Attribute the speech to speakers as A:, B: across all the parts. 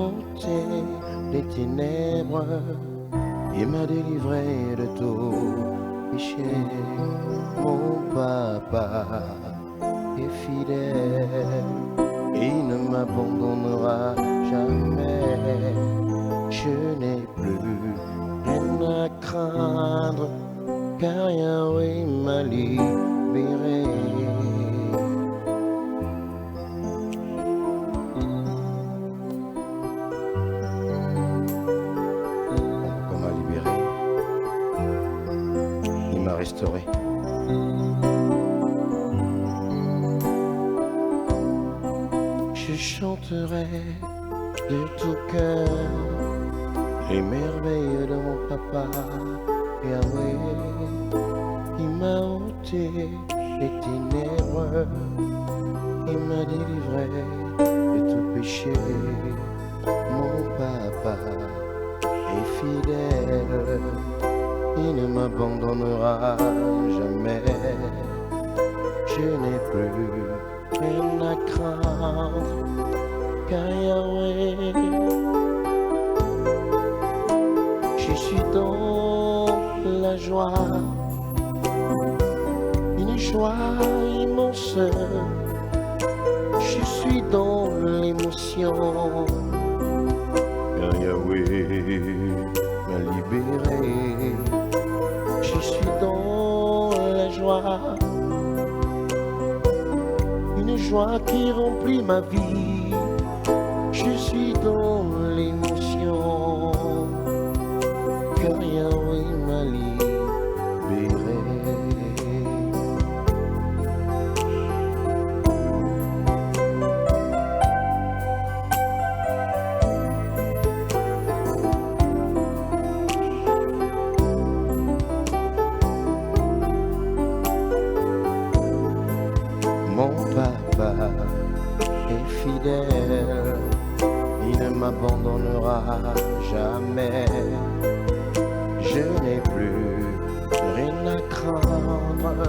A: ôté les ténèbres et m'a délivré de tout péché. Mon papa est fidèle et il ne m'abandonnera jamais. Je n'ai plus rien à craindre car Yahweh m'a libéré. Pourquoi m'a libéré? Il m'a restauré. Je chanterai de tout cœur les merveilles de mon papa Yahweh. Il m'a ôté les ténèbres, il m'a délivré de tout péché. Mon papa est fidèle, il ne m'abandonnera jamais. Je n'ai plus rien à craindre car Yahweh. Je suis dans la joie, une joie immense. Je suis dans l'émotion car Yahweh m'a libéré. Je suis dans la joie, une joie qui remplit ma vie. Je suis dans l'émotion car Yahweh m'a libéré. Mon papa est fidèle, il ne m'abandonnera jamais. Je n'ai plus rien à craindre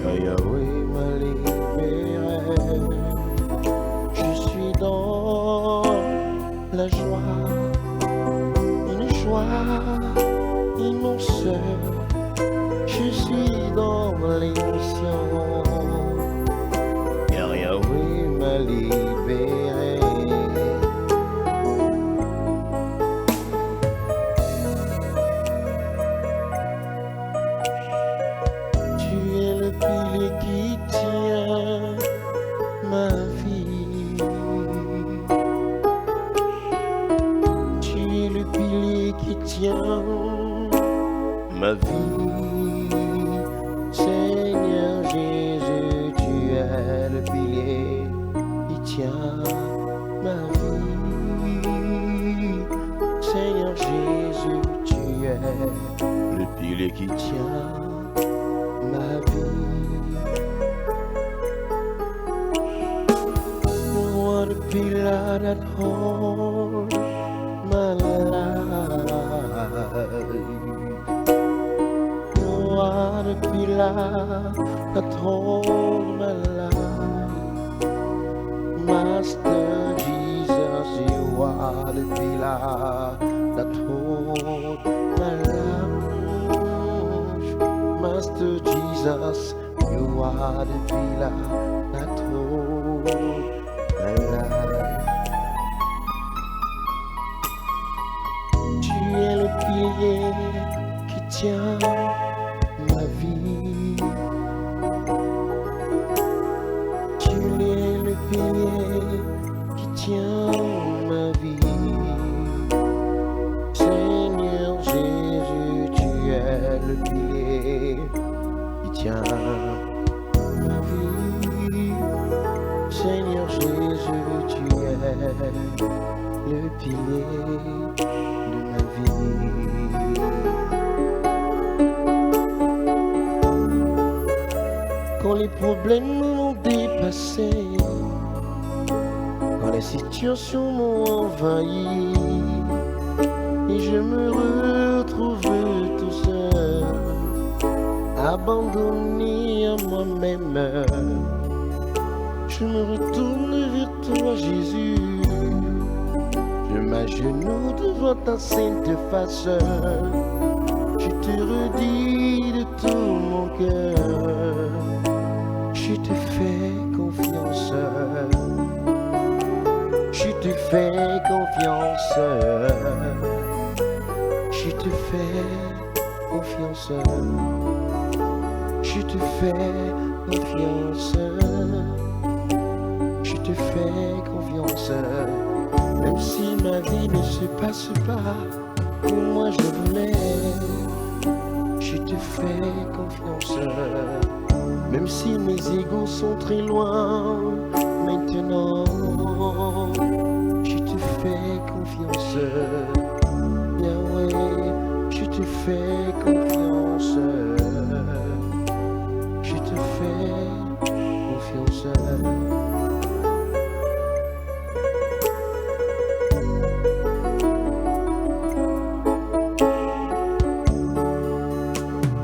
A: car Yahweh m'a libéré. Je suis dans la joie, une joie immense. Je suis dans l'émotion car Yahweh m'a libéré. Tu es le pilier qui tient ma vie. Tu es le pilier qui tient ma vie. Seigneur Jésus, tu es le pilier qui tient ma vie. Seigneur Jésus, tu es le pilier qui tient ma vie. What a pillar that holds my life. What a pillar that holds my life. Master Jesus, you are the pillar that holds my life. Master Jesus, you are the pillar that holds my life. Tu es le pilier qui tient ma vie. Tu es le pilier qui tient ma vie. Seigneur Jésus, tu es le pilier qui tient ma vie. Seigneur Jésus, tu es le pilier de ma vie. Quand les problèmes m'ont dépassé, quand les situations m'ont envahi, et je me retrouve tout seul, abandonné à moi-même, je me retourne vers toi, Jésus. m'agenouille devant ta sainte face. Je te redis de tout mon cœur, je te fais confiance. Je te fais confiance. Je te fais confiance. Je te fais confiance. Je te fais confiance. Même si ma vie ne se passe pas comme moi je voulais, je te fais confiance. Même si mes égos sont très loin maintenant, je te fais confiance. Yahweh, je te fais confiance. Je te fais confiance.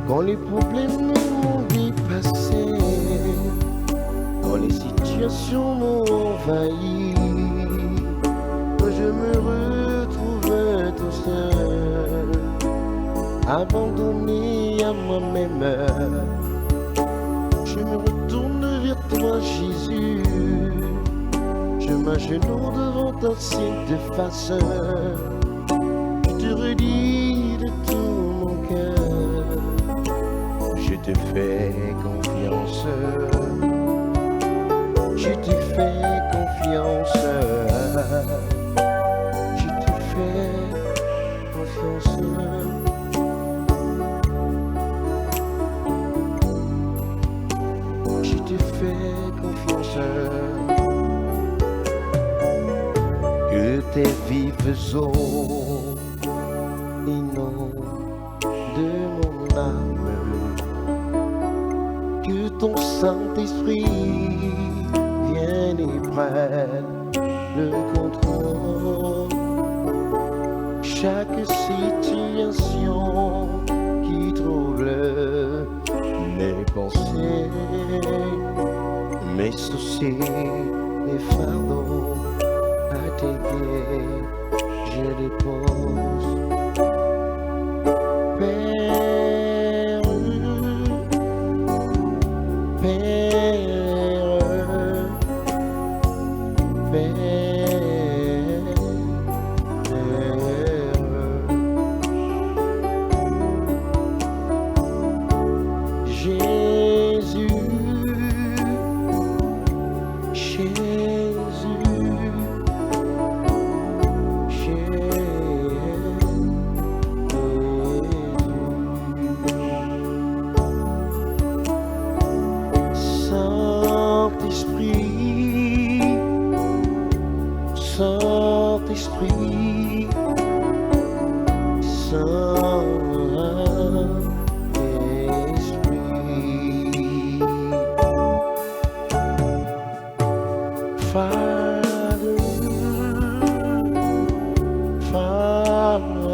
A: Quand les problèmes m'ont dépassé, quand les situations m'ont envahi, quand je me retrouve tout seul, abandonné à moi-même, je me retourne vers toi, Jésus. Je m'agenouille devant ta sainte face. Je te redis de tout mon cœur, je te fais confiance. Je te fais confiance. Je te fais confiance. Je te fais confiance. Que tes vives eaux inondent de mon âme, que ton Saint-Esprit vienne et prenne le contrôle. Chaque situation qui trouble mes pensées, mes soucis, mes fardeaux, à tes pieds je dépose. Père, Saint-Esprit, Saint-Esprit, Father, Father,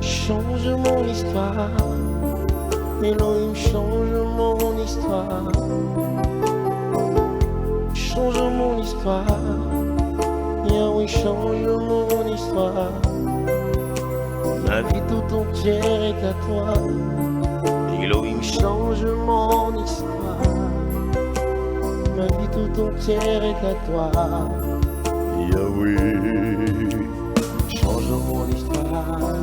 A: change mon histoire, Elohim change mon histoire, change mon histoire, Yahweh change mon histoire, ma vie tout entière est à toi, Elohim change mon histoire, ma vie tout entière est à toi, Yahweh change mon histoire.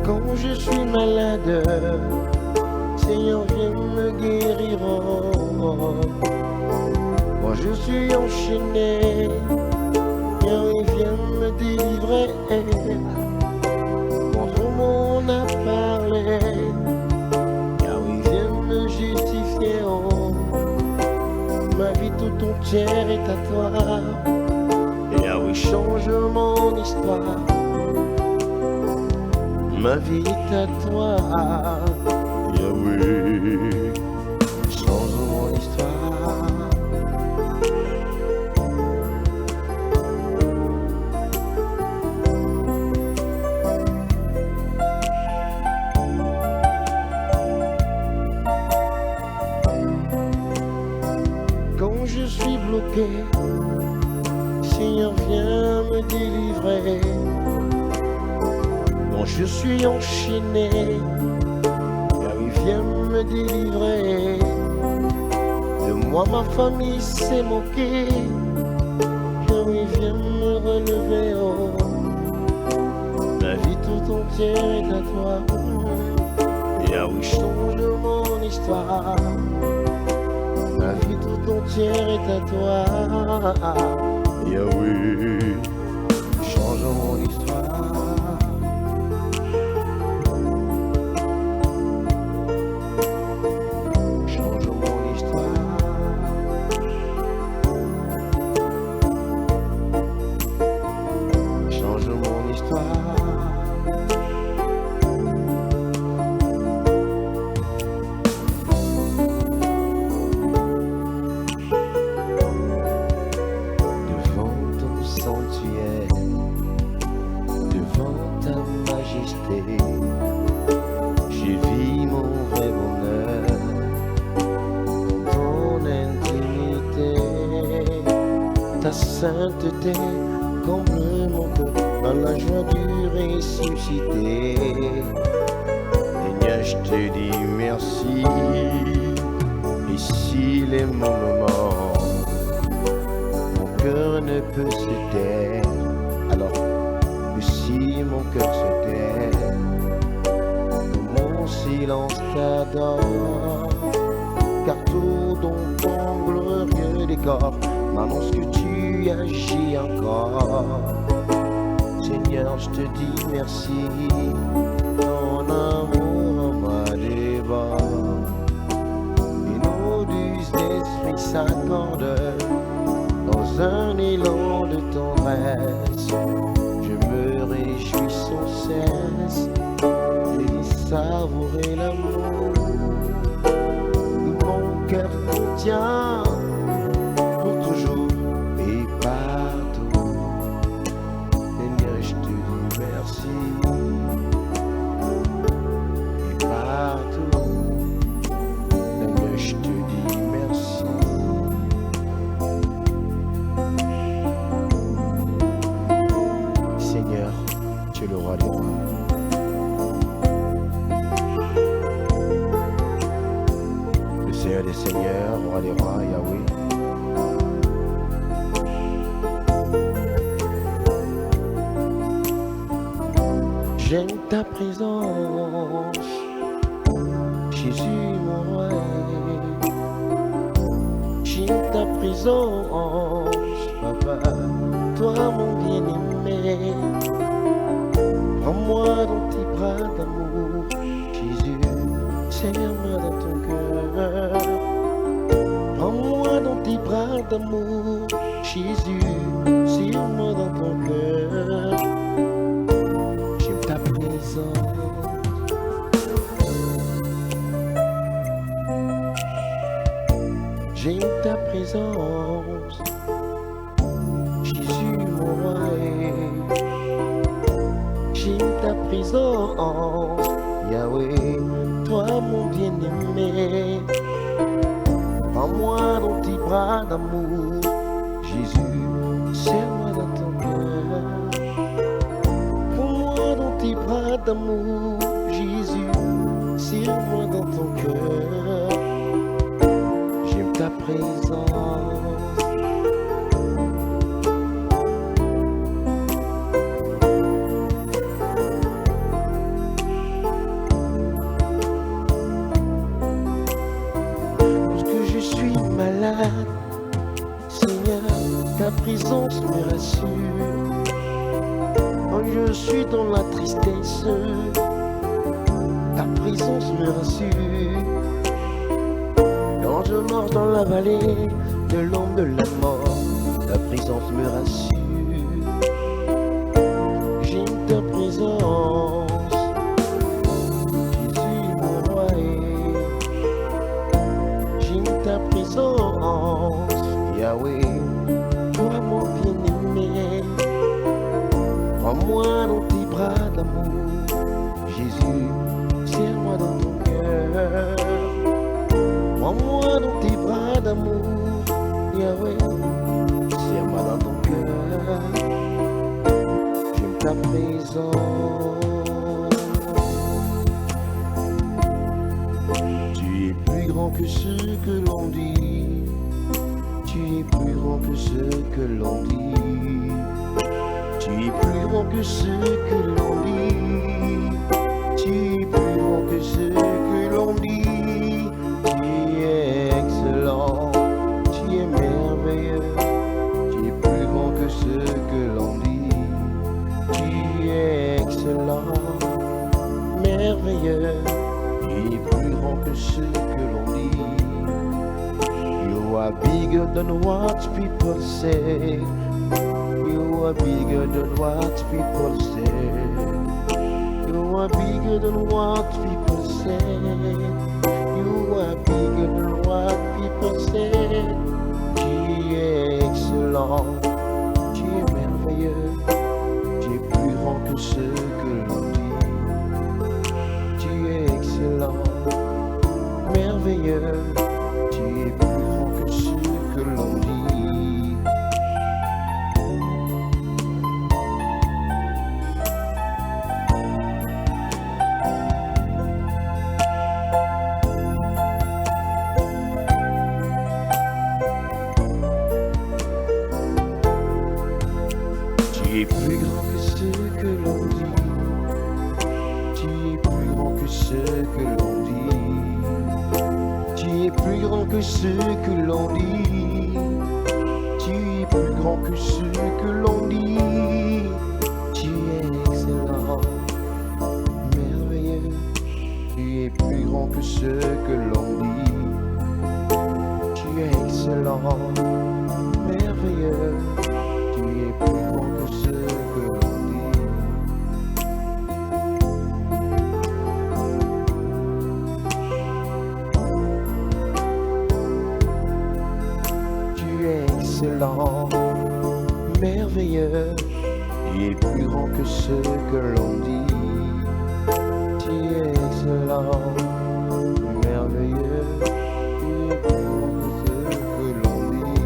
A: Quand je suis malade, Seigneur viens me guérir. Quand je suis enchaîné, Yahweh viens me délivrer. entière est à toi. Et ah oui, change mon histoire. Ma vie est à toi. Yahweh, change mon histoire. Quand je suis bloqué, Seigneur, viens me délivrer. Quand je suis enchaîné, viens me délivrer. De moi ma famille s'est moquée. Yahweh, viens me relever. Oh, ma vie tout entière est à toi. Yahweh, change mon histoire. Ma vie tout entière est à toi. Yahweh, change mon histoire. J'ai vu mon vrai bonheur dans ton intimité. Ta sainteté comble mon cœur dans la joie du ressuscité. Seigneur, je te dis merci. Et si les moments, mon cœur ne peut se taire, alors si mon cœur se tait, mon silence t'adore, car tout dans ton glorieux décor m'annonce que tu agis encore. Seigneur, je te dis merci, ton amour m'a dévoré, et nos deux esprits s'accordent dans un élan de tendresse. Je me réjouis sans cesse et savourer l'amour que mon cœur contient pour toujours et partout. Seigneur, je te dis merci et partout. Seigneur, je te dis merci. Seigneur, tu es le roi des rois. Le Seigneur des seigneurs, roi des rois, Yahweh. J'aime ta présence, Jésus mon roi. J'aime ta présence, Papa, toi mon bien-aimé. Prends-moi dans tes bras d'amour, Jésus, serre-moi dans ton cœur. Prends-moi dans tes bras d'amour, Jésus, serre-moi dans ton cœur. J'aime ta présence. J'aime ta présence, Jésus mon roi. J'aime ta présence, Yahweh, toi mon bien-aimé. Prends-moi dans tes bras d'amour, Jésus, serre-moi dans ton cœur. Prends-moi dans tes bras d'amour, Jésus, serre-moi dans ton cœur. J'aime ta présence. Malade, Seigneur, ta présence me rassure. Quand je suis dans la tristesse, ta présence me rassure. Quand Quand je marche dans la vallée de l'ombre de la mort, ta présence me rassure. J'ai ta présence, Jésus mon roi. J'ai ta présence, Yahweh, toi mon bien-aimé. Prends-moi dans tes bras d'amour, Jésus, serre-moi dans ton cœur. Prends-moi dans tes bras d'amour, Yahweh, serre-moi dans ton cœur. J'aime ta présence. Tu es plus grand que ce que l'on dit. Tu es plus grand que ce que l'on dit. Tu es plus grand que ce que l'on dit. Tu es plus grand que ce que l'on dit. Tu es excellent, tu es merveilleux. Tu es plus grand que ce que l'on dit. Tu es excellent, merveilleux. Tu es plus grand que ce que l'on dit. You are bigger than what people say. You are bigger than what people say. You are bigger than what people say. You are bigger than what people say. Tu es excellent, tu es merveilleux. Tu es plus grand que ce que l'on dit. Tu es excellent, merveilleux. Tu es plus grand que ce que l'on dit. Tu es plus grand que ce que l'on dit. Tu es plus grand que ce que l'on dit. Tu es plus grand que ce que l'on dit. Tu es plus grand que ce que l'on dit. Tu es excellent, merveilleux. Tu es plus grand que ce que l'on dit. Tu es excellent, merveilleux. Tu es plus grand que ce que l'on dit. Tu es excellent, merveilleux. Tu es plus grand que ce que l'on dit. Tu es excellent, merveilleux. Tu es plus grand que ce que l'on dit.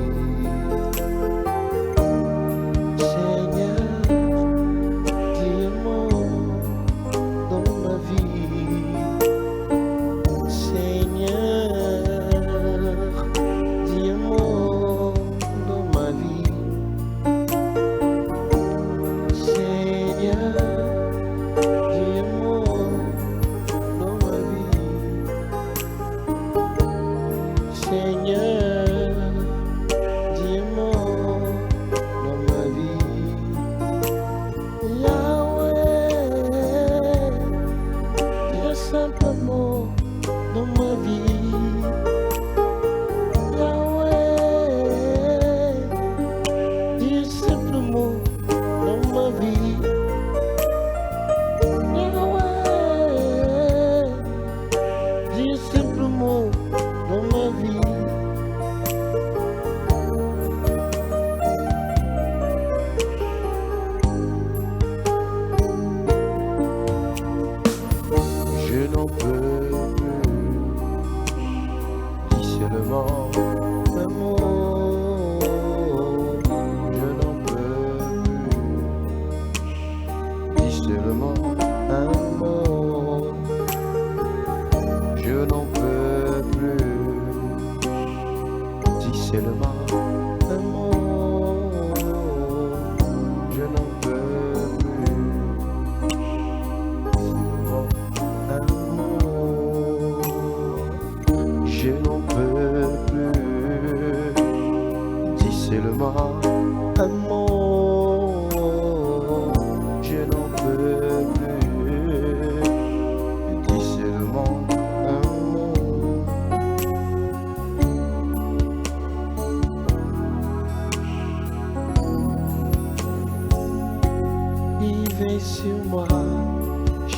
A: Seigneur, dis-moi dans ma vie. Seigneur, dis-moi dans ma vie. Seigneur,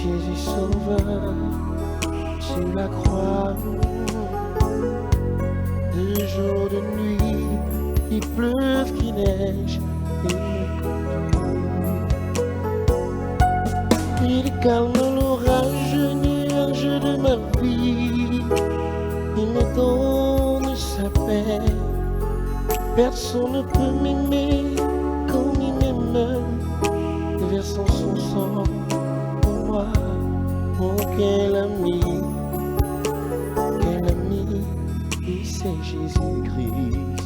A: Jésus sauveur sur la croix. De jour, de nuit, il pleuve, qu'il neige, il me conduit. Il calme l'orage, nuage de ma vie. Il me donne sa paix. Personne ne peut m'aimer comme il m'aime, versant son sang pour moi. Oh, quel ami, c'est Jésus-Christ.